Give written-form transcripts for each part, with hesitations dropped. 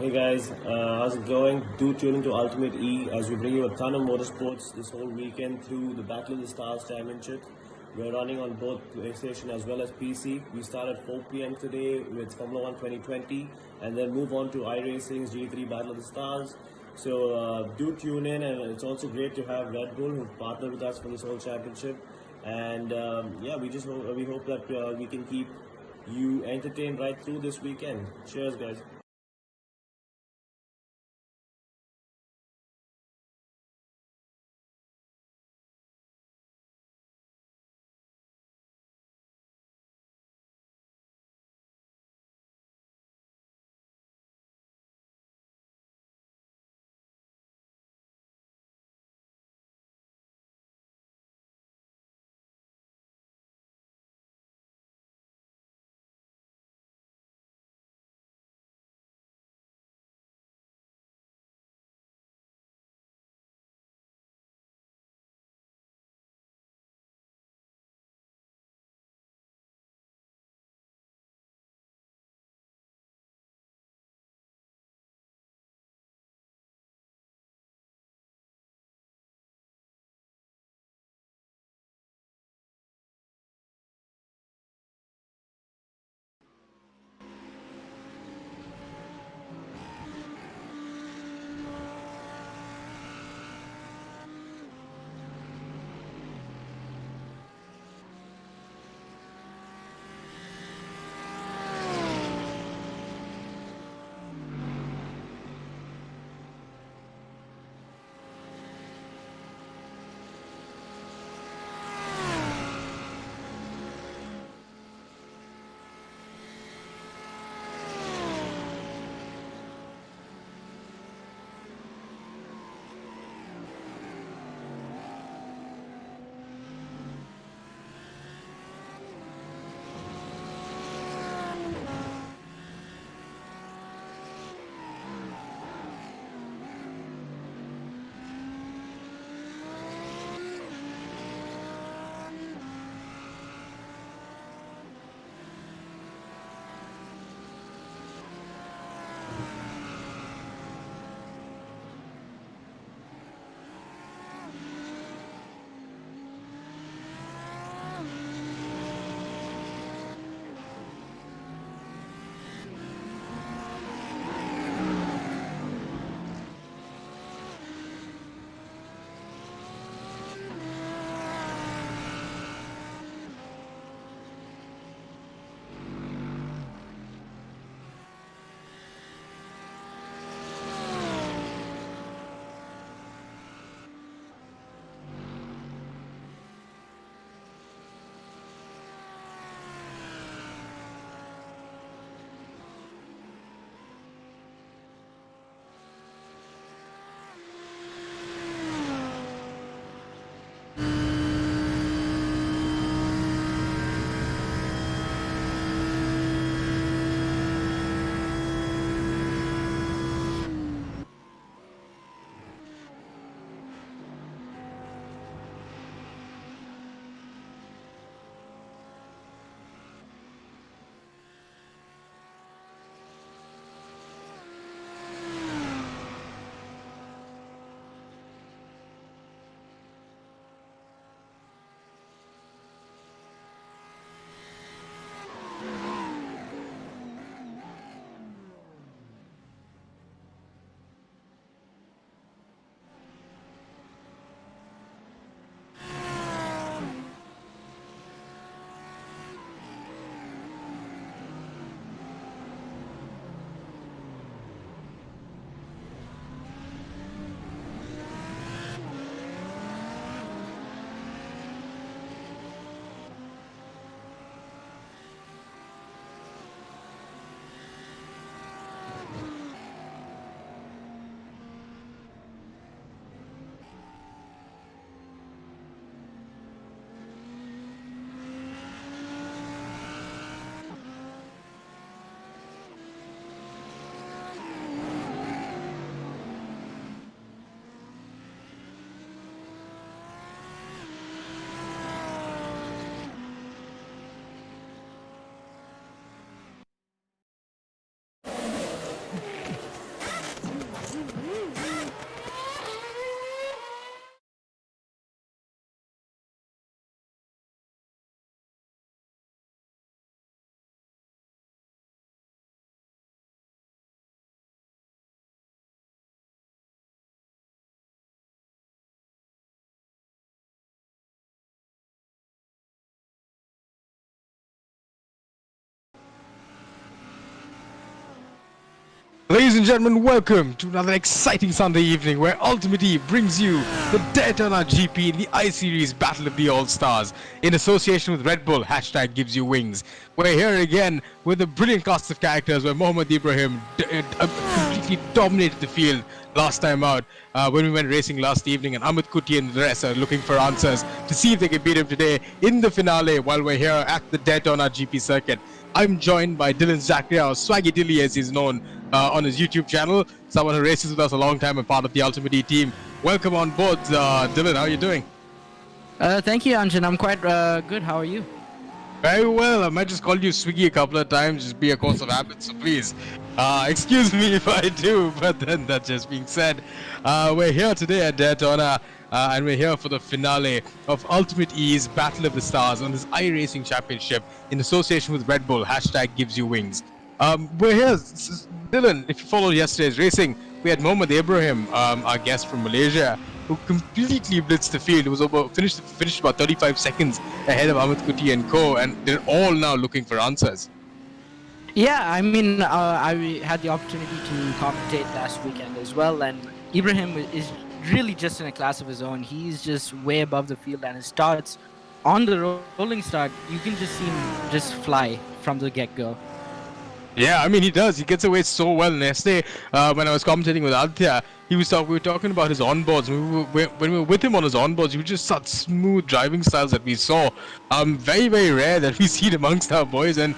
Hey guys, how's it going? Do tune into UltimateE as we bring you a ton of motorsports this whole weekend through the Battle of the Stars Championship. We're running on both PlayStation as well as PC. We start at 4 p.m. today with Formula 1 2020 and then move on to iRacing's G3 Battle of the Stars. So do tune in, and it's also great to have Red Bull who partnered with us for this whole championship. And yeah, we hope that we can keep you entertain right through this weekend. Cheers, guys. Ladies and gentlemen, welcome to another exciting Sunday evening where UltimateE brings you the Daytona GP in the I-Series Battle of the All-Stars in association with Red Bull, #GivesYouWings. We're here again with a brilliant cast of characters where Mohammad Ibrahim completely dominated the field last time out when we went racing last evening, and Amith and the rest are looking for answers to see if they can beat him today in the finale while we're here at the Daytona GP circuit. I'm joined by Dylan Zachariah, or Swaggy Dilly as he's known on his YouTube channel, someone who races with us a long time and part of the UltimateE team. Welcome on board, Dylan. How are you doing? Thank you, Anjan. I'm quite good. How are you? Very well. I might just call you Swiggy a couple of times, just be a course of habit, so please excuse me if I do. But then that just being said, we're here today at Daytona and we're here for the finale of UltimateE's Battle of the Stars on this iRacing Championship in association with Red Bull, #GivesYouWings. We're here, Dylan, if you followed yesterday's racing, we had Mohammad Ibrahim, our guest from Malaysia, who completely blitzed the field. It was finished about 35 seconds ahead of Amith and co, and they're all now looking for answers. Yeah, I mean, I had the opportunity to commentate last weekend as well, and Ibrahim is really just in a class of his own. He's just way above the field, and his starts on the rolling start, you can just see him just fly from the get-go. Yeah, I mean, he does. He gets away so well. And yesterday, when I was commentating with Advait, we were talking about his onboards. When we were with him on his onboards, he was just such smooth driving styles that we saw. Very, very rare that we see it amongst our boys. And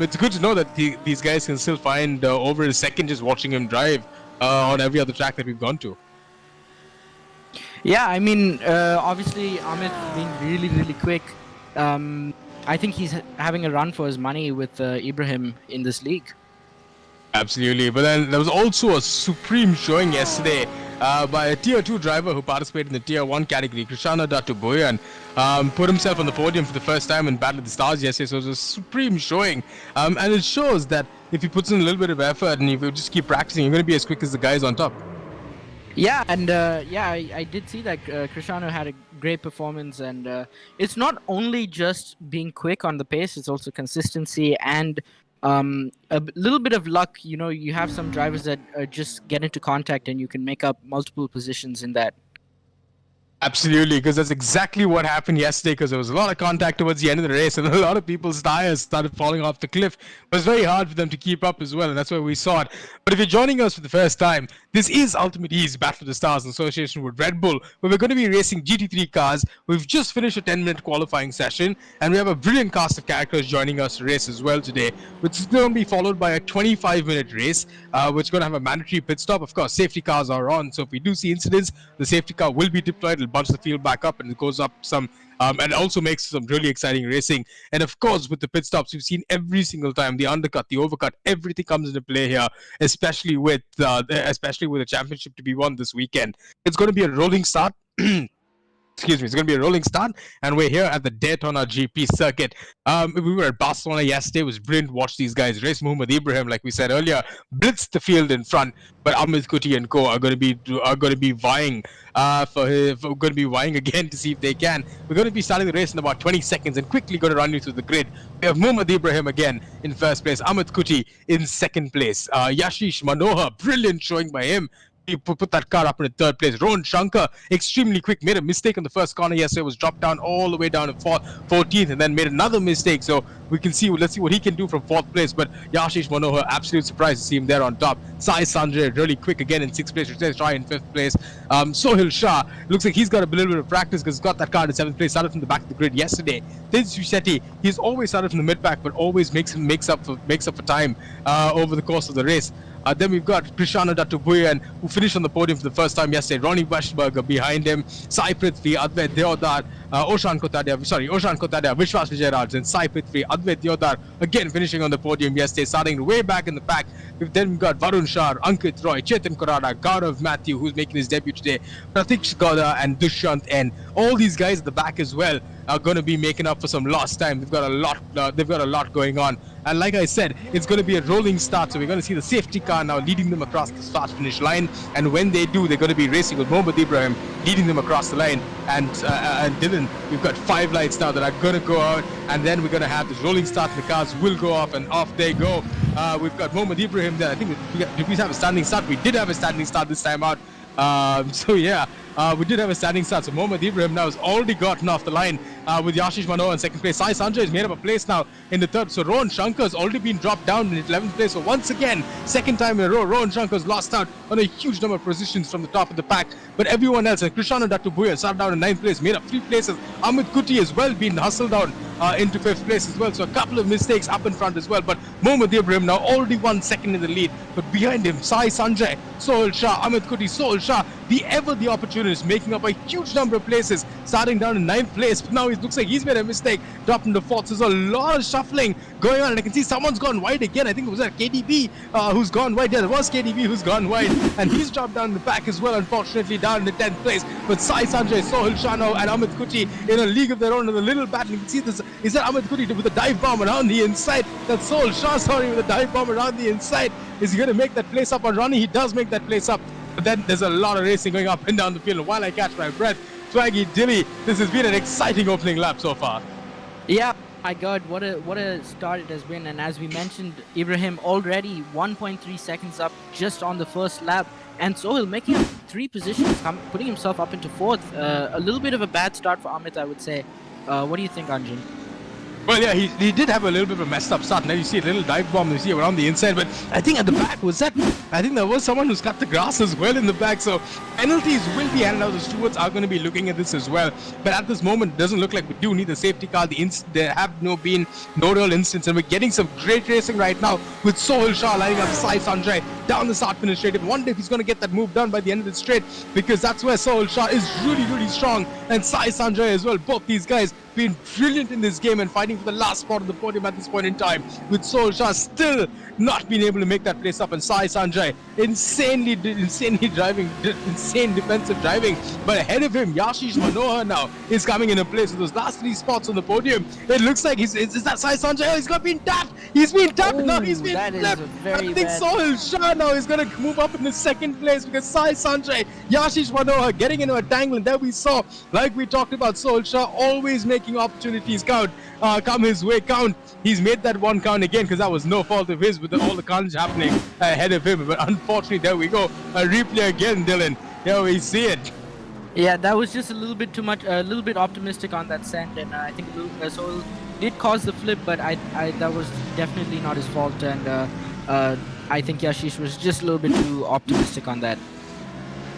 it's good to know that these guys can still find over a second just watching him drive on every other track that we've gone to. Yeah, I mean, obviously, Amith being really, really quick. I think he's having a run for his money with Ibrahim in this league. Absolutely. But then there was also a supreme showing yesterday by a Tier 2 driver who participated in the Tier 1 category, Krishana Datuboyan, put himself on the podium for the first time in Battle of the Stars yesterday. So it was a supreme showing. And it shows that if he puts in a little bit of effort and if you just keep practicing, you're going to be as quick as the guys on top. Yeah, and I did see that Krishano had a great performance, and it's not only just being quick on the pace, it's also consistency and a little bit of luck. You know, you have some drivers that just get into contact and you can make up multiple positions in that. Absolutely, because that's exactly what happened yesterday, because there was a lot of contact towards the end of the race and a lot of people's tires started falling off the cliff. It was very hard for them to keep up as well, and that's why we saw it. But if you're joining us for the first time, this is UltimateE's Battle of the Stars in association with Red Bull, where we're going to be racing GT3 cars. We've just finished a 10-minute qualifying session, and we have a brilliant cast of characters joining us to race as well today, which is going to be followed by a 25-minute race, which is going to have a mandatory pit stop. Of course, safety cars are on, so if we do see incidents, the safety car will be deployed. It'll bunch the field back up and it goes up some, and it also makes some really exciting racing. And of course, with the pit stops, we've seen every single time the undercut, the overcut, everything comes into play here, especially with a championship to be won this weekend. It's going to be a rolling start. Excuse me, it's going to be a rolling start, and we're here at the Daytona GP circuit. We were at Barcelona yesterday. It was brilliant to watch these guys race. Mohammad Ibrahim, like we said earlier, blitzed the field in front, but Amith and co are going to be vying again to see if they can. We're going to be starting the race in about 20 seconds and quickly going to run you through the grid. We have Mohammad Ibrahim again in first place, Amith in second place, Yashish Manohar, brilliant showing by him. He put that car up in third place. Shankar, extremely quick, made a mistake on the first corner yesterday, was dropped down all the way down to 14th and then made another mistake. So let's see what he can do from 4th place. But Yashish Manohar, absolute surprise to see him there on top. Sanjay, really quick again in 6th place. Ritesh Roy in 5th place. Sohil Shah, looks like he's got a little bit of practice because he's got that car in 7th place, started from the back of the grid yesterday. Tejasvi, he's always started from the mid-pack, but always makes up for time over the course of the race. Then we've got Krishana Datuboyan, who finished on the podium for the first time yesterday. Ronny behind him. Prithvi, Advait, Oshan Kotadia, Vishwas Vijayaraj, and Prithvi, Advait Deodar, again finishing on the podium yesterday, starting way back in the pack. Then we've got Varun, Ankit Roy, Chetan, korada, Gaurav, Matthew, who's making his debut today, gowda, and Dushyant, and all these guys at the back as well are going to be making up for some lost time. They've got a lot going on. And like I said, it's going to be a rolling start. So we're going to see the safety car now leading them across the start-finish line. And when they do, they're going to be racing with Mohammad Ibrahim leading them across the line. And Dylan, happen. We've got 5 lights now that are going to go out, and then we're going to have this rolling start, and the cars will go off, and off they go. We've got Mohammad Ibrahim there. I think did we have a standing start? We did have a standing start this time out. So yeah, we did have a standing start. So Mohammad Ibrahim now has already gotten off the line with Yashish Manohar in second place. Sai Sanjay has made up a place now in the third. So Rohan Shankar has already been dropped down in 11th place. So once again, second time in a row, Rohan Shankar has lost out on a huge number of positions from the top of the pack. But everyone else, and Krishana Dattubuya started down in 9th place, made up 3 places. Amith Kuti as well been hustled down into 5th place as well. So a couple of mistakes up in front as well. But Mohammad Ibrahim now already 1 second in the lead. But behind him, Sai Sanjay, Sohil Shah, Amith Kuti, Sohil Shah, the opportunist, making up a huge number of places, starting down in 9th place. But now it looks like he's made a mistake, dropped into 4th. So there's a lot of shuffling going on. And I can see someone's gone wide again. I think it was that KDB who's gone wide. Yeah, it was KDB who's gone wide. And he's dropped down in the back as well, unfortunately, down in the 10th place. But Sai Sanjay, Sohil Shah now, and Amith Kuti in a league of their own in a little battle. You can see this. Is that Amith Kuti with a dive bomb around the inside? That's Sohil Shah, sorry, with a dive bomb around the inside. Is he going to make that place up on Ronny? He does make that place up. But then there's a lot of racing going up and down the field. And while I catch my breath, Swaggy Dilly, this has been an exciting opening lap so far. Yeah, my God, what a start it has been. And as we mentioned, Ibrahim already 1.3 seconds up just on the first lap. And Sohil making up 3 positions, putting himself up into 4th. A little bit of a bad start for Amith, I would say. What do you think, Anjan? Well, yeah, he did have a little bit of a messed up start. Now you see a little dive bomb, you see around the inside. But I think at the back, I think there was someone who's cut the grass as well in the back. So penalties will be handed out. The stewards are going to be looking at this as well. But at this moment, it doesn't look like we do need a safety car. There have been no real instance. And we're getting some great racing right now with Sohil Shah lining up Sai Sanjay down the start finish straight. I wonder if he's going to get that move done by the end of the straight, because that's where Sohil Shah is really, really strong. And Sai Sanjay as well. Both these guys been brilliant in this game and fighting for the last spot on the podium at this point in time, with Sohil Shah still not being able to make that place up, and Sai Sanjay insanely driving, insane defensive driving. But ahead of him, Yashish Manohar now is coming in a place with those last 3 spots on the podium. It looks like is that Sai Sanjay? Oh, he's been tapped. He's been tapped. Now he's been left. I think Sohil Shah now is going to move up in the 2nd place, because Sai Sanjay, Yashish Manohar getting into a tangle. And there we saw, like we talked about, Sohil Shah always making opportunities count, come his way count. He's made that one count again, because that was no fault of his with all the carnage happening ahead of him. But unfortunately, there we go, a replay again, Dylan. Here we see it. Yeah, that was just a little bit too much, a little bit optimistic on that send, and I think Sohil did cause the flip, but that was definitely not his fault, and I think Yashish was just a little bit too optimistic on that.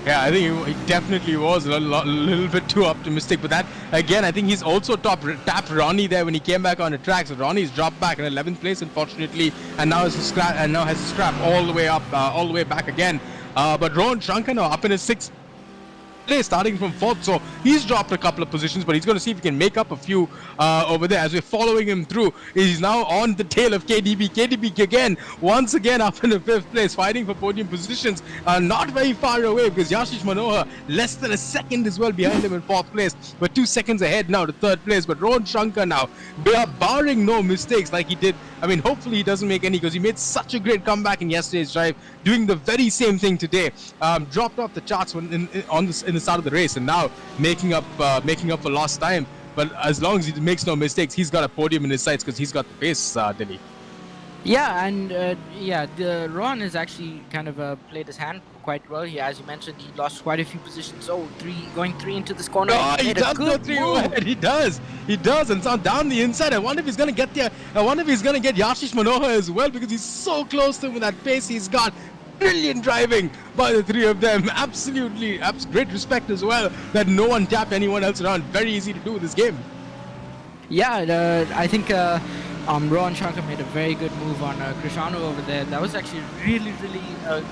Yeah, I think he definitely was a little bit too optimistic. But that, again, I think he's also tapped Ronny there when he came back on the track. So Ronny's dropped back in 11th place, unfortunately, and now has to scrap all the way up, all the way back again. But Rohan Shankar now up in his 6th place, starting from 4th, so he's dropped a couple of positions, but he's going to see if he can make up a few over there as we're following him through. He's now on the tail of KDB. KDB again, once again up in the 5th place, fighting for podium positions, not very far away, because Yashish Manohar less than a second as well behind him in 4th place, but 2 seconds ahead now to 3rd place. But Rohan Shankar now, we are barring no mistakes like he did. I mean, hopefully he doesn't make any, because he made such a great comeback in yesterday's drive, doing the very same thing today. Dropped off the charts in the start of the race, and now making up for lost time. But as long as he makes no mistakes, he's got a podium in his sights, because he's got the pace, Dilly. Yeah, and the Ron has actually kind of played his hand quite well here. As you mentioned, he lost quite a few positions. Oh, going 3 into this corner. Oh, he does go 3 ahead. He does, and so down the inside. I wonder if he's going to get there. I wonder if he's going to get Yashish Manohar as well, because he's so close to him with that pace he's got. Brilliant driving by the 3 of them. Absolutely, great respect as well that no one tapped anyone else around. Very easy to do this game. Yeah, I think Rohan Shankar made a very good move on Krishanu over there. That was actually really,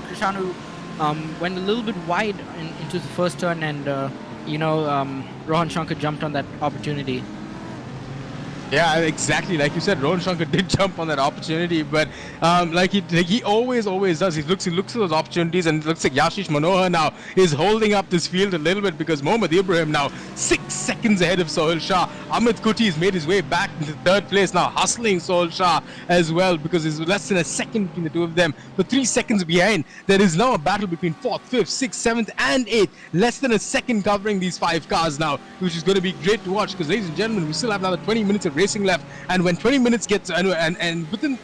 Krishanu went a little bit wide into the first turn, and Rohan Shankar jumped on that opportunity. Yeah, exactly. Like you said, Ron Shankar did jump on that opportunity, but like he always does. He looks at those opportunities, and it looks like Yashish Manohar now is holding up this field a little bit because Mohammad Ibrahim now 6 seconds ahead of Sohil Shah. Amith Kuti has made his way back into third place now, hustling Sohil Shah as well because there's less than a second between the two of them. But 3 seconds behind, there is now a battle between 4th, 5th, 6th, 7th, and 8th. Less than a second covering these 5 cars now, which is going to be great to watch because, ladies and gentlemen, we still have another 20 minutes of racing left, and when 20 minutes gets and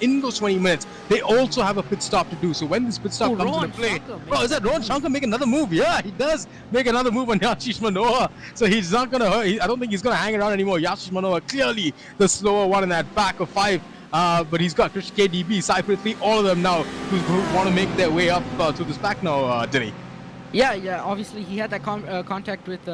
in those 20 minutes they also have a pit stop to do. So when this pit stop comes into play, is that Ron Shankar make another move? Yeah, he does make another move on Yashish Manohar. So he's not gonna I don't think he's gonna hang around anymore. Yashish Manohar clearly the slower one in that pack of 5. But he's got Krish KDB, Sai Prithvi, all of them now who want to make their way up to this pack now, Dilly. Yeah. Obviously, he had that contact with.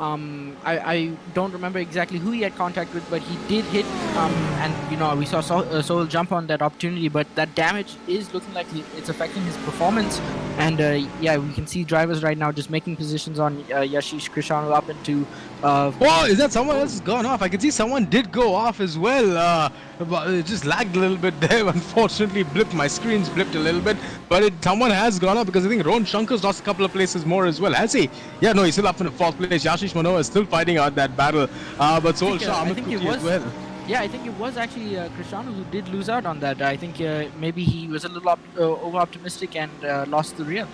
I don't remember exactly who he had contact with, but he did hit. And we saw Sohil jump on that opportunity, but that damage is looking like it's affecting his performance. And we can see drivers right now just making positions on Yashish, Krishanu up into. Oh, is that someone else has gone off? I can see someone did go off as well. But it just lagged a little bit there. Unfortunately, my screen's blipped a little bit. But someone has gone off because I think Ron Shankar's lost a couple of places more as well. Has he? Yeah, no, he's still up in the 4th place. Yashish Manohar is still fighting out that battle. But Sohil Shah, Amith Kuti as well. Yeah, I think it was actually Krishanu who did lose out on that. I think maybe he was a little over-optimistic and lost the rear.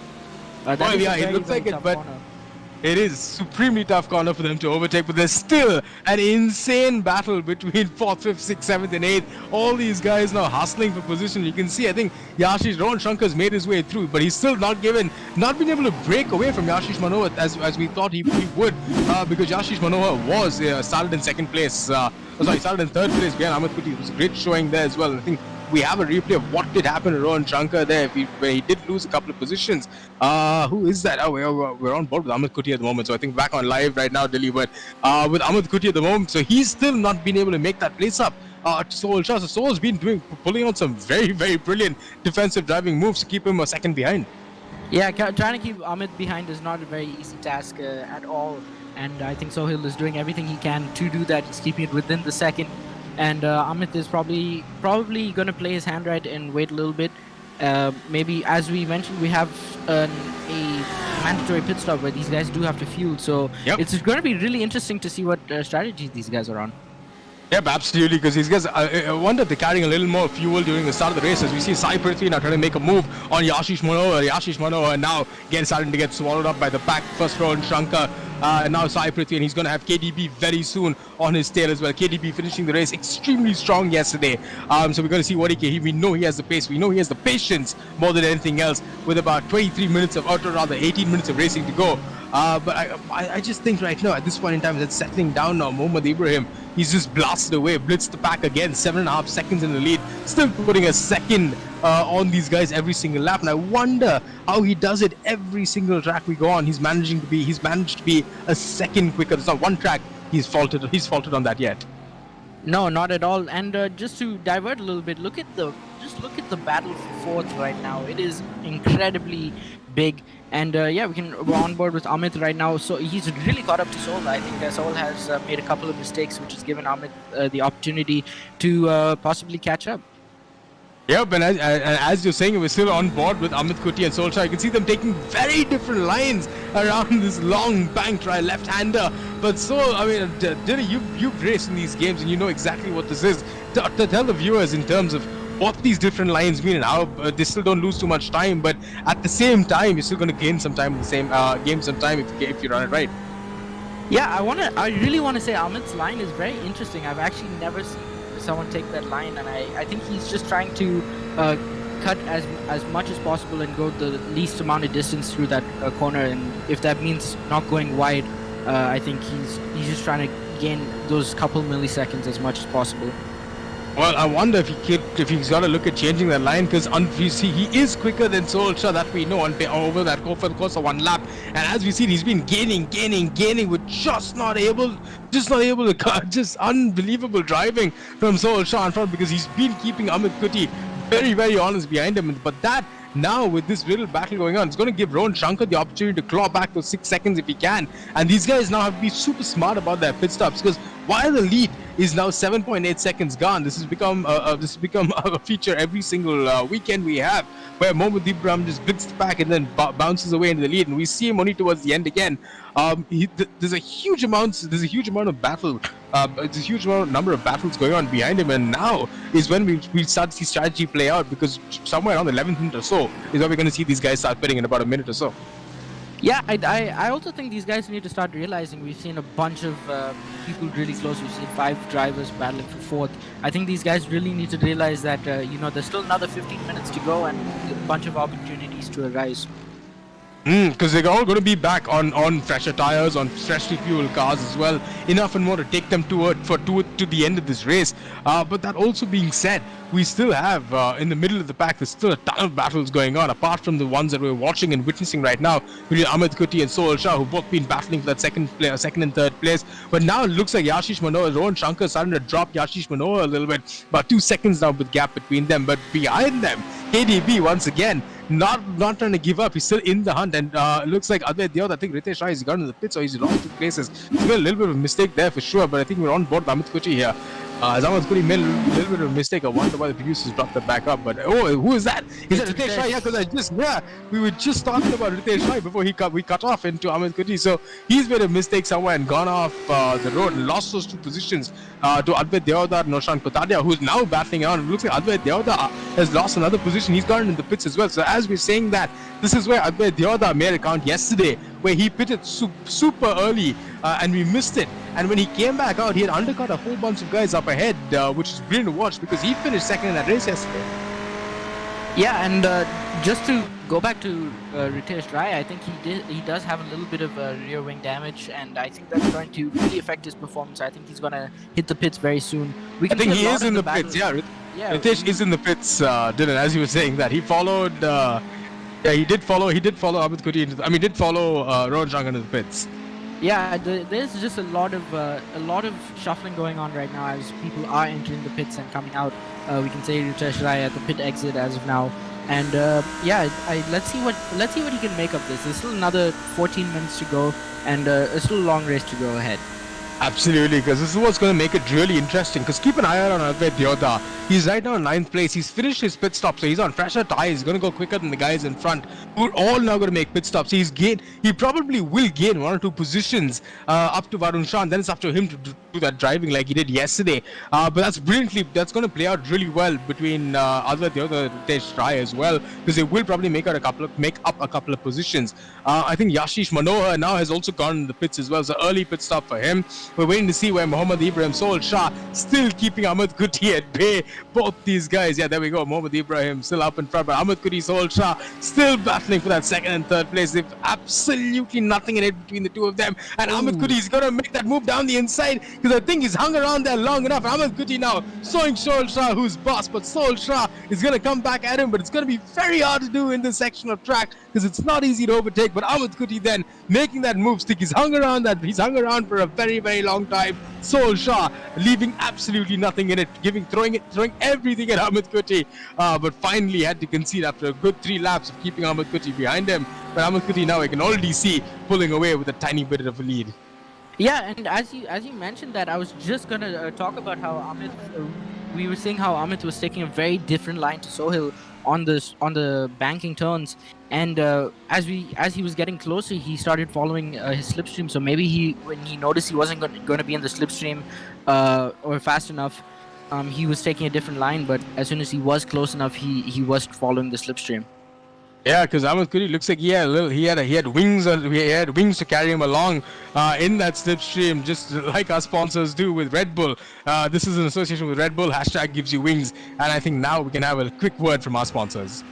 It looks like it, but corner. It is supremely tough corner for them to overtake, but there's still an insane battle between 4th, 5th, 6th, 7th and 8th. All these guys now hustling for position. You can see, I think Ron Shankar's made his way through, but he's still not been able to break away from Yashish Manohar as we thought he would, because Yashish Manohar was started in 2nd place. Started in 3rd place behind Amith Kuti. It was a great showing there as well. I think we have a replay of what did happen to Ron Shankar there, where he did lose a couple of positions. Who is that? Oh, we're on board with Amith Kuti at the moment, so I think back on live right now, Delhi. But with Amith Kuti at the moment, so he's still not been able to make that place up to Sohil Shah. So Sohil's been pulling out some very, very brilliant defensive driving moves to keep him a second behind. Yeah, trying to keep Amith behind is not a very easy task at all. And I think Sohil is doing everything he can to do that. He's keeping it within the second. And Amith is probably going to play his hand right and wait a little bit. Maybe, as we mentioned, we have a mandatory pit stop where these guys do have to fuel. So It's going to be really interesting to see what strategies these guys are on. Yep, absolutely, because these guys, I wonder if they're carrying a little more fuel during the start of the race. As we see Sai Prithvi now trying to make a move on Yashish Manohar now starting to get swallowed up by the pack. First row and Shankar, and now Sai Prithvi, and he's going to have KDB very soon on his tail as well. KDB finishing the race extremely strong yesterday. So we're going to see what we know he has the pace. We know he has the patience more than anything else, with about 18 minutes of racing to go. But I just think right now, at this point in time, it's settling down now. Mohammad Ibrahim, he's just blasted away, blitzed the pack again, 7.5 seconds in the lead, still putting a second on these guys every single lap. And I wonder how he does it every single track we go on. He's managed to be a second quicker. There's not one track he's faltered on that yet. No, not at all. And just to divert a little bit, look at the battle for 4th right now. It is incredibly big. And we're on board with Amith right now. So he's really caught up to Sohil. I think Sohil has made a couple of mistakes, which has given Amith the opportunity to possibly catch up. Yep, and as you're saying, we're still on board with Amith Kuti and Sohil Shah. You can see them taking very different lines around this long bank try, left-hander. But Dilly, you've raced in these games and you know exactly what this is. To tell the viewers in terms of what these different lines mean and how they still don't lose too much time, but at the same time, you're still going to gain some time in the same game some time if you run it right. Yeah, I really want to say Amith's line is very interesting. I've actually never seen someone take that line, and I think he's just trying to cut as much as possible and go the least amount of distance through that corner. And if that means not going wide, I think he's just trying to gain those couple milliseconds as much as possible. Well, I wonder if he's got to look at changing that line, because you see he is quicker than Sohil Shah, that we know, over that course of one lap. And as we see, he's been gaining, with just unbelievable driving from Sohil Shah in front, because he's been keeping Amith Kuti very, very honest behind him. But that now, with this little battle going on, it's going to give Ron Shankar the opportunity to claw back those 6 seconds if he can. And these guys now have to be super smart about their pit stops, because while the lead is now 7.8 seconds gone. This has become a feature every single weekend we have, where Mohammad Ibrahim just blitzed back and then bounces away into the lead, and we see him only towards the end again. There's a huge amount of battle. It's a huge number of battles going on behind him, and now is when we start to see strategy play out, because somewhere around the 11th minute or so is where we're going to see these guys start pitting in about a minute or so. Yeah, I also think these guys need to start realizing we've seen a bunch of people really close. We've seen 5 drivers battling for fourth. I think these guys really need to realize that there's still another 15 minutes to go and a bunch of opportunities to arise. Because they're all going to be back on fresher tires, on freshly fueled cars as well, enough and more to take them to the end of this race. But that also being said, we still have in the middle of the pack, there's still a ton of battles going on, apart from the ones that we're watching and witnessing right now between Amith Kuti and Sohil Shah, who've both been battling for that second and third place. But now it looks like Yashish Manohar, Rowan Shankar starting to drop Yashish Manohar a little bit, about 2 seconds now with gap between them. But behind them, KDB once again not trying to give up. He's still in the hunt, and it looks like Advait, I think Ritesh has gone in the pits, so he's lost 2 places. It's been a little bit of a mistake there for sure, but I think we're on board with Amith Kuti here. As Amith Kuti made a little bit of a mistake. I wonder why the producers dropped that back up. But who is that? Is that Ritesh Rai? Yeah, because we were just talking about Ritesh Rai before we cut off into Amith Kuti. So he's made a mistake somewhere and gone off the road and lost those 2 positions to Advait Deodar and Noshan Kotadia, who's now battling around. It looks like Advait Deodar has lost another position. He's gone in the pits as well. So as we're saying that, this is where Advait Deodar made a count yesterday, where he pitted super early and we missed it. And when he came back out, he had undercut a whole bunch of guys up ahead, which is brilliant to watch because he finished second in that race yesterday. Yeah, and just to go back to Ritesh Rai, I think he does have a little bit of rear wing damage, and I think that's going to really affect his performance. I think he's going to hit the pits very soon. I think he is in the pits, yeah. Ritesh is in the pits, Dylan, as you were saying that. He followed, he did follow Amith Kuti, he did follow Rowan Shankar into the pits. Yeah, there's just a lot of shuffling going on right now as people are entering the pits and coming out. We can say Ritesh Rai at the pit exit as of now, and let's see what he can make of this. There's still another 14 minutes to go, and it's still a long race to go ahead. Absolutely, because this is what's going to make it really interesting. Because keep an eye out on Advait Deodar. He's right now in 9th place. He's finished his pit stop, so he's on fresher tires. He's going to go quicker than the guys in front, who are all now going to make pit stops. He probably will gain 1 or 2 positions up to Varun Shah, and then it's up to him to do that driving like he did yesterday. But that's going to play out really well between Advait Deodar and Ritesh Rai as well, because they will probably make up a couple of positions. I think Yashish Manohar now has also gone in the pits as well, so early pit stop for him. We're waiting to see where Mohammad Ibrahim, Sohil Shah, still keeping Amith Kuti at bay. Both these guys, yeah, there we go. Mohammad Ibrahim still up in front, but Amith Kuti, Sohil Shah still battling for that 2nd and 3rd place. They've absolutely nothing in it between the 2 of them. And Amith Kuti is going to make that move down the inside, because I think he's hung around there long enough. Amith Kuti now showing Sohil Shah who's boss, but Sohil Shah is going to come back at him, but it's going to be very hard to do in this section of track because it's not easy to overtake. But Amith Kuti then making that move stick. He's hung around for a very, very long time. Sohil Shah leaving absolutely nothing in it, throwing everything at Amith Kuti, but finally had to concede after a good 3 laps of keeping Amith Kuti behind him. But Amith Kuti now I can already see pulling away with a tiny bit of a lead. Yeah, and as you mentioned that, I was just gonna talk about how Amith. We were saying how Amith was taking a very different line to Sohil on the banking turns, and as he was getting closer, he started following his slipstream. So maybe when he noticed he wasn't going to be in the slipstream or fast enough, he was taking a different line. But as soon as he was close enough, he was following the slipstream. Yeah, because Amith Kuti looks like he had wings to carry him along in that slipstream, just like our sponsors do with Red Bull. This is an association with Red Bull. # gives you wings, and I think now we can have a quick word from our sponsors.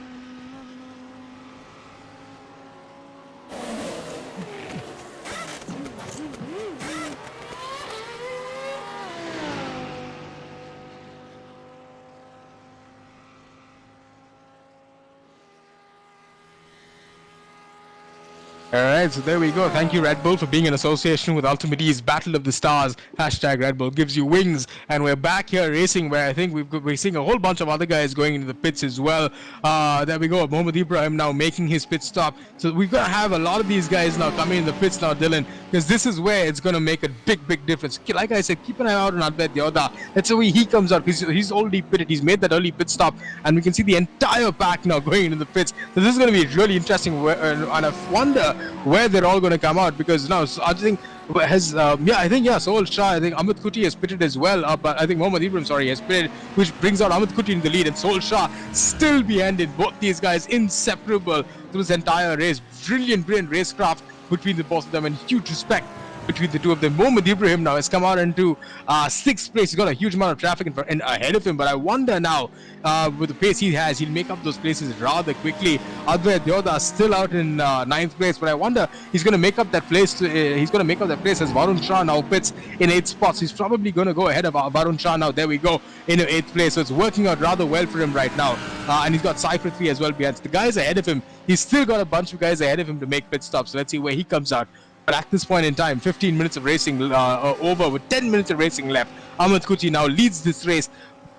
All right, so there we go. Thank you, Red Bull, for being in association with UltimateE's Battle of the Stars. Hashtag Red Bull gives you wings. And we're back here racing where I think we're seeing a whole bunch of other guys going into the pits as well. There we go. Mohammad Ibrahim now making his pit stop. So we're going to have a lot of these guys now coming in the pits now, Dylan, because this is where it's going to make a big difference. Like I said, keep an eye out on Advait Yoda. That's the way he comes out. He's already pitted. He's made that early pit stop. And we can see the entire pack now going into the pits. So this is going to be really interesting. And I wonder where they're all going to come out, because now I think Sohil, Shah, I think Amith Kuti has pitted as well, but I think Mohammad Ibrahim has pitted, which brings out Amith Kuti in the lead, and Sohil Shah still behind it. Both these guys inseparable through this entire race. Brilliant racecraft between the both of them, and huge respect between the two of them. Mohammad Ibrahim now has come out into 6th place. He's got a huge amount of traffic in ahead of him, but I wonder now, with the pace he has, he'll make up those places rather quickly. Advait Yoda still out in 9th place, but I wonder he's going to make up that place. He's going to make up that place as Varun Shah now pits in 8th spots. He's probably going to go ahead of Varun Shah now. There we go, in 8th place. So it's working out rather well for him right now. And he's got prithvi as well behind. So the guys ahead of him, he's still got a bunch of guys ahead of him to make pit stops. So let's see where he comes out. But at this point in time, 15 minutes of racing over with 10 minutes of racing left. Amith Kuti now leads this race.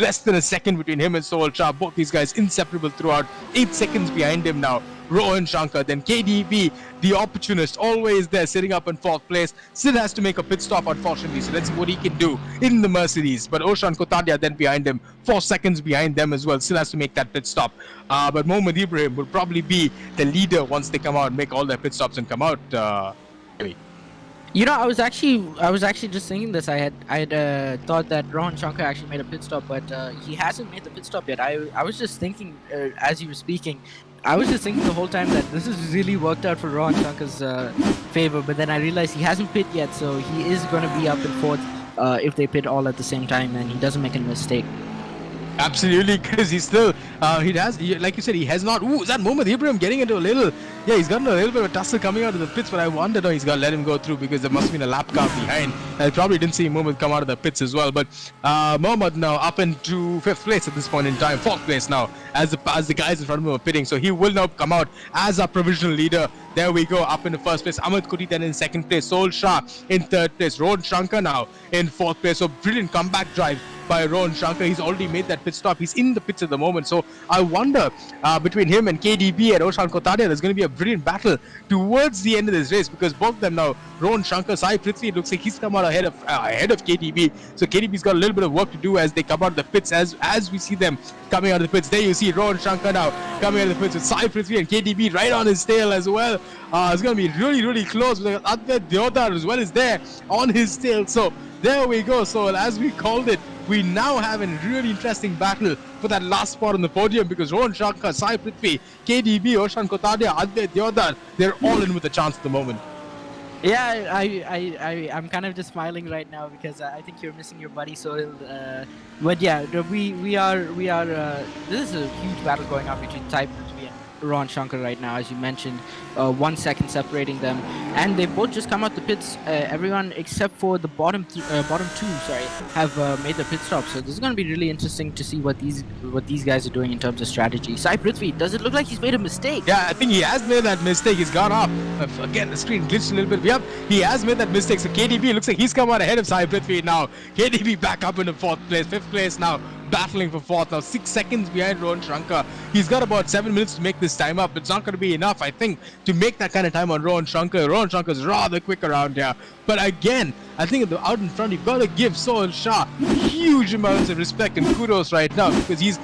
Less than a second between him and Sohil Shah. Both these guys inseparable throughout. 8 seconds behind him now. Rohan Shankar, then KDB, the opportunist, always there, sitting up in 4th place. Still has to make a pit stop, unfortunately. So let's see what he can do in the Mercedes. But Oshan Kotadia then behind him, 4 seconds behind them as well. Still has to make that pit stop. But Mohammad Ibrahim will probably be the leader once they come out and make all their pit stops and come out. You know, I was actually just thinking this. I had thought that Rohan Shankar actually made a pit stop, but he hasn't made the pit stop yet. I was just thinking as you were speaking, I was just thinking the whole time that this has really worked out for Rohan Shankar's favor. But then I realized he hasn't pit yet, so he is going to be up in 4th if they pit all at the same time and he doesn't make a mistake. Absolutely, because he's still, like you said, he has not. Ooh, is that Mohammad Ibrahim getting into a little? Yeah, he's gotten a little bit of a tussle coming out of the pits, but I wonder, no, he's got to let him go through because there must have been a lap car behind. I probably didn't see Mohammad come out of the pits as well, but Mohammad now up into 5th place at this point in time, 4th place now, as the guys in front of him are pitting, so he will now come out as our provisional leader. There we go, up in the 1st place. Amith Kuti then in 2nd place. Sohil Shah in 3rd place. Rohan Shankar now in 4th place. So brilliant comeback drive by Rohan Shankar. He's already made that pit stop. He's in the pits at the moment. So I wonder between him and KDB and Oshan Kotadia, there's going to be a brilliant battle towards the end of this race, because both of them now, Rohan Shankar, prithvi, looks like he's come out ahead of KDB. So KDB's got a little bit of work to do as they come out of the pits, as we see them coming out of the pits. There you see Rohan Shankar now coming out of the pits with prithvi and KDB right on his tail as well. It's going to be really close. Advait Yoda as well is there on his tail. So there we go. So as we called it, we now have a really interesting battle for that last spot on the podium, because Rohan Shankar, prithvi, KDB, Oshan Kotadia, Advait Yoda, they're all in with a chance at the moment. Yeah, I'm kind of just smiling right now because I think you're missing your buddy Sohil. But yeah, we are. This is a huge battle going on between prithvi and Rohan Shankar right now, as you mentioned. 1 second separating them, and they both just come out the pits. Everyone except for the bottom two, have made the pit stop. So this is going to be really interesting to see what these guys are doing in terms of strategy. prithvi, does it look like he's made a mistake? Yeah, I think he has made that mistake. He's gone off. Again, the screen glitched a little bit. Yep, he has made that mistake. So KDB looks like he's come out ahead of prithvi now. KDB back up in the 4th place, 5th place now, battling for 4th now, 6 seconds behind Rohan Shankar. He's got about 7 minutes to make this time up. It's not going to be enough, I think, to make that kind of time on Rohan Shankar. Rohan Shankar's rather quick around here. But again, I think out in front, you've got to give Sohil Shah huge amounts of respect and kudos right now, because he's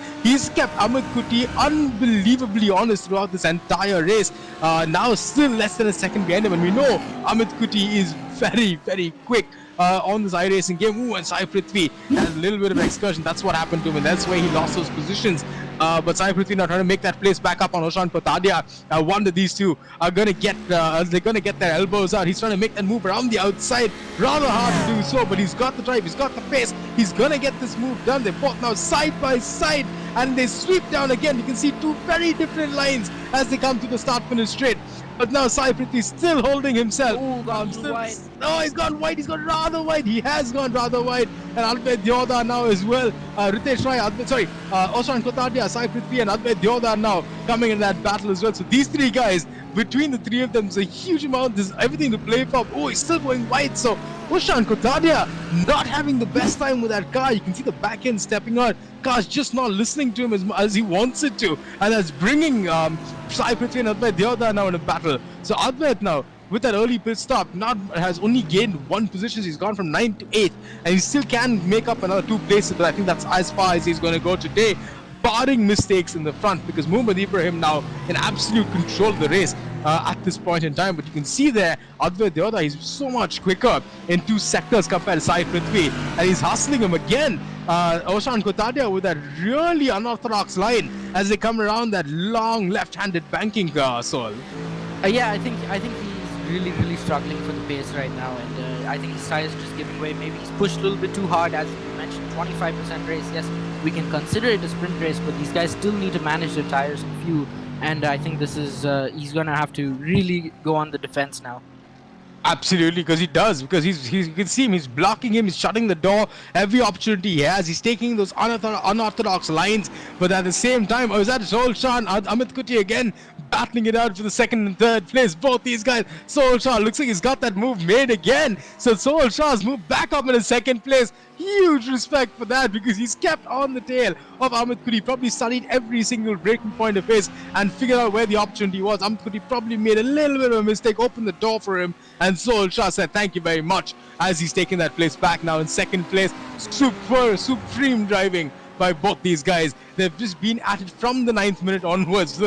kept Amith Kuti unbelievably honest throughout this entire race. Now still less than a second behind him, and we know Amith Kuti is very quick on this iRacing game. Ooh, and prithvi has a little bit of an excursion. That's what happened to him, and that's where he lost those positions. But prithvi now trying to make that place back up on Oshan Kotadia. I wonder these two are going to get their elbows out. He's trying to make that move around the outside. Rather hard to do so, but he's got the drive, he's got the pace. He's going to get this move done. They're both now side by side, and they sweep down again. You can see two very different lines as they come to the start-finish straight. But now prithvi still holding himself. Ooh, wide. No, he's gone wide. He's gone rather wide. He has gone rather wide. and Advait Dyoda now as well. Ritesh Roy, Oshan Kotadia, Sai Prithvi and Advait Dyoda now coming in that battle as well. So these three guys, between the three of them, there's a huge amount, there's everything to play for. Oh, he's still going wide, so Oshan Kotadia not having the best time with that car. You can see the back end stepping out. Car's just not listening to him as he wants it to, and that's bringing Sai Prithvi and Advait Dyoda now in a battle. So Advait now, with that early pit stop, has only gained 1 position. He's gone from 9th to 8th, and he still can make up another 2 places, but I think that's as far as he's going to go today, barring mistakes in the front, because Muhammad Ibrahim now in absolute control of the race at this point in time. But you can see there, Advait Dyoda, he's so much quicker in 2 sectors compared to Sai Prithvi, and he's hustling him again. Oshan Kotadia with that really unorthodox line as they come around that long left-handed banking, Sohil. Yeah, I think he's really struggling for the pace right now, and I think his tires are just giving way. Maybe he's pushed a little bit too hard, as you mentioned. 25% race, yes, we can consider it a sprint race, but these guys still need to manage their tires and fuel, and I think this is he's gonna have to really go on the defense now. Absolutely, because he does. Because you can see him. He's blocking him. He's shutting the door every opportunity he has. He's taking those unorthodox lines. But at the same time, is that Sohil Shah and Amith Kuti again battling it out for the 2nd and 3rd place? Both these guys. Sohil Shah looks like he's got that move made again. So Sohil Shah's moved back up in his 2nd place. Huge respect for that, because he's kept on the tail of Amith Kuti. Probably studied every single breaking point of his and figured out where the opportunity was. Amith Kuti probably made a little bit of a mistake, opened the door for him, and Sohil Shah said thank you very much as he's taking that place back now in 2nd place. Supreme driving by both these guys. They've just been at it from the 9th minute onwards.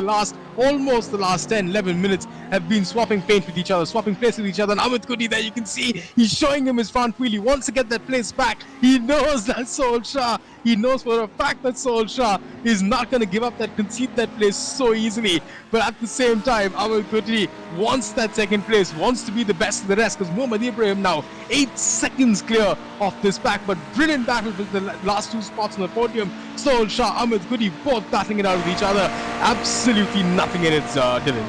Almost the last 10-11 minutes have been swapping paint with each other, swapping place with each other. And Amith Kuti there, you can see he's showing him his front wheel. He wants to get that place back. He knows that Sohil Shah, he knows for a fact that Sohil Shah is not going to give up that, concede that place so easily. But at the same time, Amith Kuti wants that 2nd place, wants to be the best of the rest, because Muhammad Ibrahim now 8 seconds clear of this pack. But brilliant battle with the last 2 spots on the podium. Sohil Shah, Amith Kuti both battling it out with each other. Absolutely nothing in it, Dylan.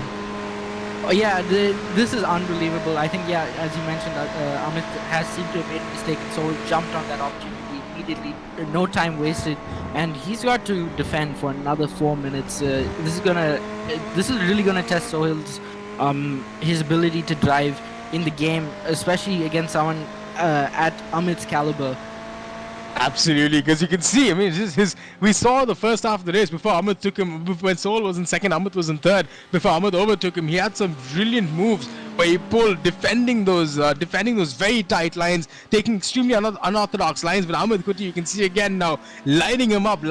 Oh, yeah, this is unbelievable. I think, yeah, as you mentioned, Amith has seemed to have made a mistake, so he jumped on that opportunity immediately. No time wasted, and he's got to defend for another 4 minutes. This is really gonna test Sohil's his ability to drive in the game, especially against someone at Amith's caliber. Absolutely, because you can see, I mean, we saw the first half of the race before Amith took him, when Sohil was in 2nd, Amith was in 3rd. Before Amith overtook him, he had some brilliant moves where he pulled, defending those very tight lines, taking extremely unorthodox lines. But Amith Kuti, you can see again now, lining him up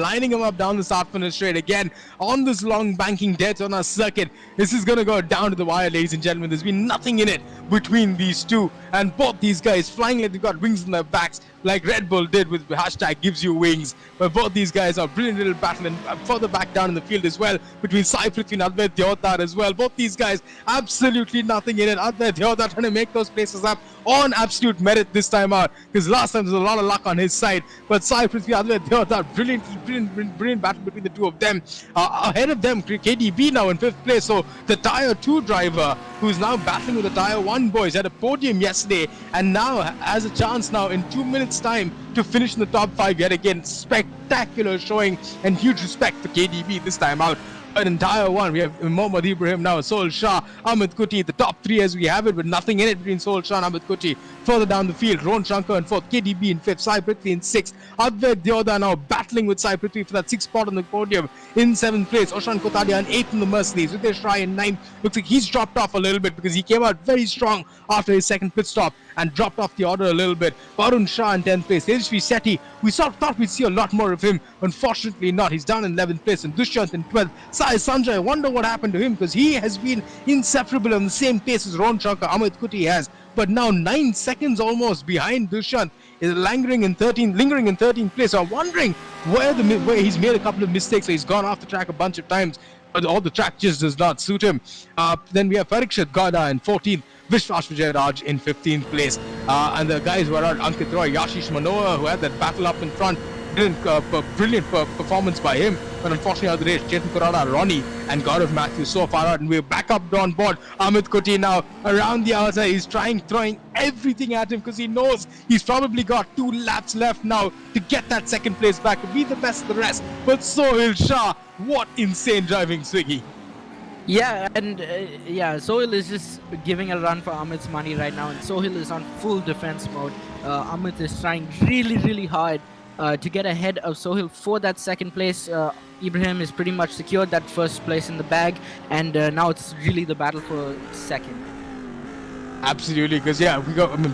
down the start-finish straight again on this long banking Daytona circuit. This is going to go down to the wire, ladies and gentlemen. There's been nothing in it between these two, and both these guys flying like they've got wings on their backs, like Red Bull did with hashtag gives you wings. But both these guys are brilliant little battle, and further back down in the field as well, between Sai Prithvi and Advait Dyoda as well. Both these guys, absolutely nothing in it. Advait Dyoda trying to make those places up on absolute merit this time out, because last time there was a lot of luck on his side. But Sai Prithvi, Advait Dyoda, brilliant battle between the two of them. Ahead of them, KDB now in 5th place. So the Tier 2 driver, who's now battling with the Tier 1 boys, had a podium yesterday, and now has a chance now in 2 minutes time to finish in the top 5 yet again. Spectacular showing, and huge respect for KDB this time out. But in Tier 1, we have Muhammad Ibrahim now, Sohil Shah, Amith Kuti, the top 3 as we have it, with nothing in it between Sohil Shah and Amith Kuti. Further down the field, Shankar in 4th, KDB in 5th, Sai Prithvi in 6th, Advait Dyoda now battling with Sai Prithvi for that 6th spot on the podium in 7th place, Oshan Kotadia in 8th in the Mercedes, Ritesh Roy in 9th. Looks like he's dropped off a little bit because he came out very strong after his 2nd pit stop and dropped off the order a little bit. Varun Shah in 10th place, Tejasvi, we thought we'd see a lot more of him. Unfortunately not, he's down in 11th place, and Dushyant in 12th. Sanjay, I wonder what happened to him, because he has been inseparable on the same pace as Shankar, Amith Kuti has, but now 9 seconds almost behind Dushyant, is lingering in 13th place. So I'm wondering where he's made a couple of mistakes, so he's gone off the track a bunch of times, but all the track just does not suit him. Then we have Parikshith, gowda in 14th, Vishwas Raj in 15th place, and the guys were out, Ankit Roy, Yashish, who had that battle up in front. Brilliant performance by him. but unfortunately out of the race, Chetan, Korada, Ronny and Gaurav Matthews so far out, and we're back up on board. Amith Kuti now around the outside. He's throwing everything at him because he knows he's probably got 2 laps left now to get that second place back, to be the best of the rest. But Sohil Shah, what insane driving, Swiggy. Yeah, and Sohil is just giving a run for Amith's money right now, and Sohil is on full defense mode. Amith is trying really hard to get ahead of Sohil for that second place. Ibrahim has pretty much secured that first place in the bag, and now it's really the battle for second. Absolutely, because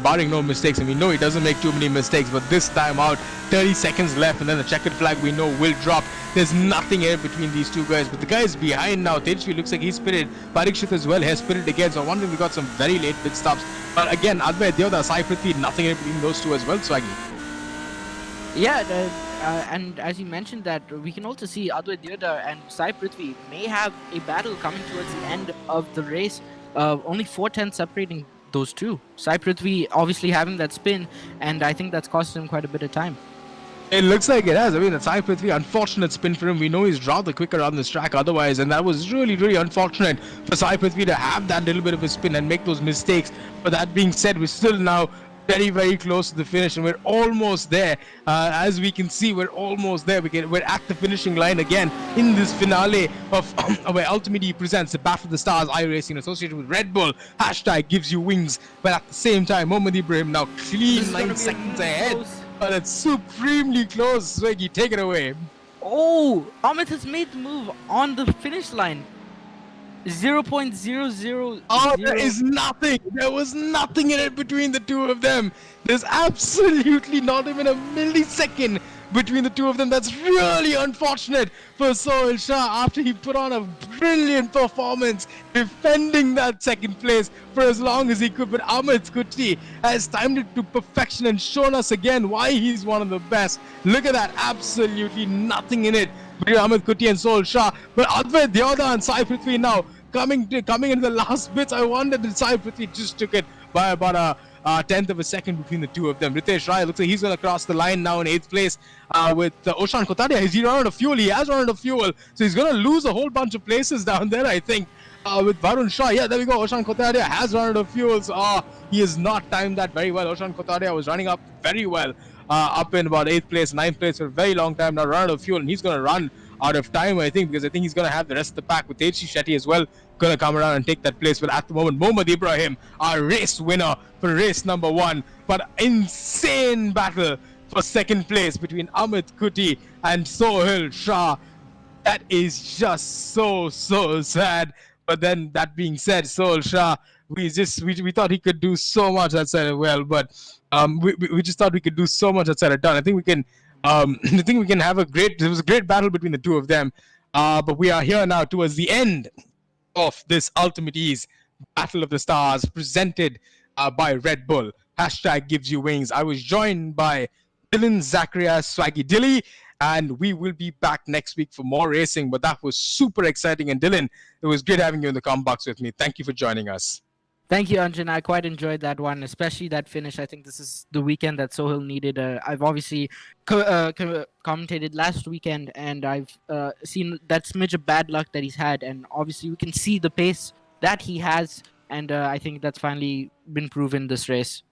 barring no mistakes, and we know he doesn't make too many mistakes, but this time out, 30 seconds left, and then the checkered flag we know will drop. There's nothing here between these two guys, but the guy is behind now. Tejasvi looks like he's pitted. Parikshith as well has pitted again, so I wonder if we got some very late pit stops. But again, Advait, prithvi, nothing in between those two as well, Swaggy. Yeah, and as you mentioned that, we can also see Advait and prithvi may have a battle coming towards the end of the race. Only 4/10 separating those two. prithvi obviously having that spin, and I think that's cost him quite a bit of time. It looks like it has. I mean, the prithvi, unfortunate spin for him. We know he's rather quicker on this track otherwise, and that was really unfortunate for prithvi to have that little bit of a spin and make those mistakes. But that being said, we're still now very close to the finish, and we're almost there. As we can see, we're almost there. We're at the finishing line again in this finale of where UltimateE presents the Battle of the Stars iRacing associated with Red Bull. #gives you wings, but at the same time, Ibrahim now clean 9 seconds ahead. But it's supremely close. Swaggy, take it away. Oh, Amith has made the move on the finish line. 0.000. Oh, there is nothing. There was nothing in it between the two of them. There's absolutely not even a millisecond between the two of them. That's really unfortunate for Sohil Shah after he put on a brilliant performance defending that second place for as long as he could. But Amith Kuti has timed it to perfection and shown us again why he's one of the best. Look at that, absolutely nothing in it between Amith Kuti and Sohil Shah. But Advait and prithvi now coming into the last bits. I wondered if prithvi just took it by about a 10th of a second between the two of them. Ritesh Rai looks like he's going to cross the line now in 8th place with Oshan Kotadia. Has he run out of fuel? He has run out of fuel. So he's going to lose a whole bunch of places down there, I think, with Varun Shah. Yeah, there we go. Oshan Kotadia has run out of fuel. So, he has not timed that very well. Oshan Kotadia was running up very well up in about 8th place, 9th place for a very long time now, run out of fuel. And he's going to run out of time, I think, because I think he's going to have the rest of the pack with Tejasvi Shetty as well going to come around and take that place. But at the moment, Ibrahim, our race winner for race number 1. But insane battle for second place between Amith Kuti and Sohil Shah. That is just so sad. But then that being said, Sohil Shah, we thought he could do so much outside of well, but we just thought we could do so much outside of done. I think we can have it was a great battle between the two of them. But we are here now towards the end of this UltimateE's Battle of the Stars presented by Red Bull. #gives you wings. I was joined by Dylan, Zacharias, Swaggy Dilly, and we will be back next week for more racing. But that was super exciting. And Dylan, it was great having you in the com box with me. Thank you for joining us. Thank you, Anjan. I quite enjoyed that one, especially that finish. I think this is the weekend that Sohil needed. I've obviously commentated last weekend, and I've seen that smidge of bad luck that he's had. And obviously, we can see the pace that he has, and I think that's finally been proven this race.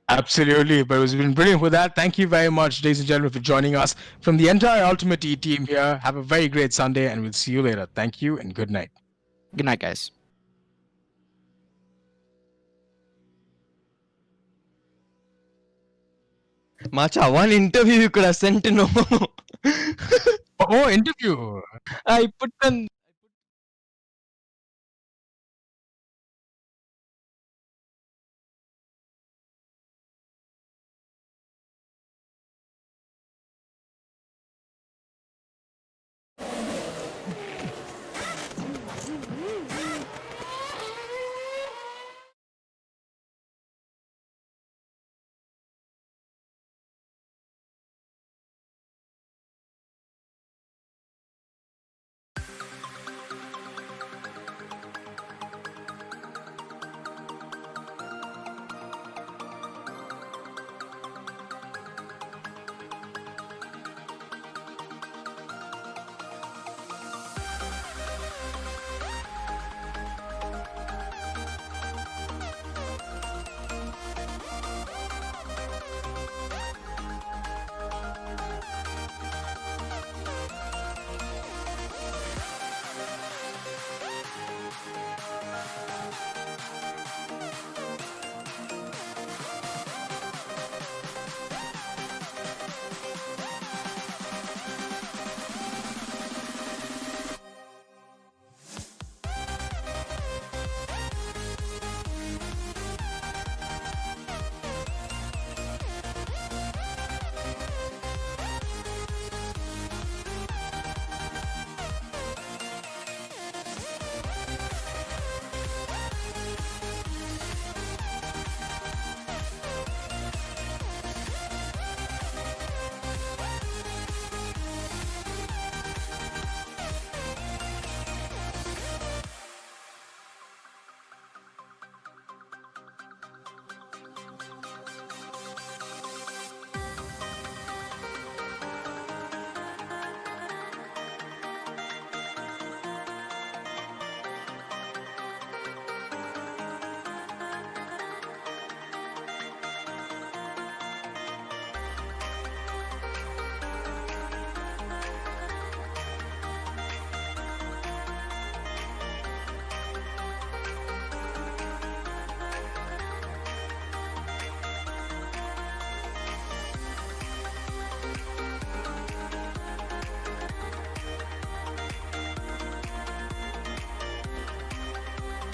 Absolutely, but it's been brilliant with that. Thank you very much, ladies and gentlemen, for joining us. From the entire UltimateE team here, have a very great Sunday, and we'll see you later. Thank you, and good night. Good night, guys. Macha, one interview you could have sent to know. Oh, interview. I put them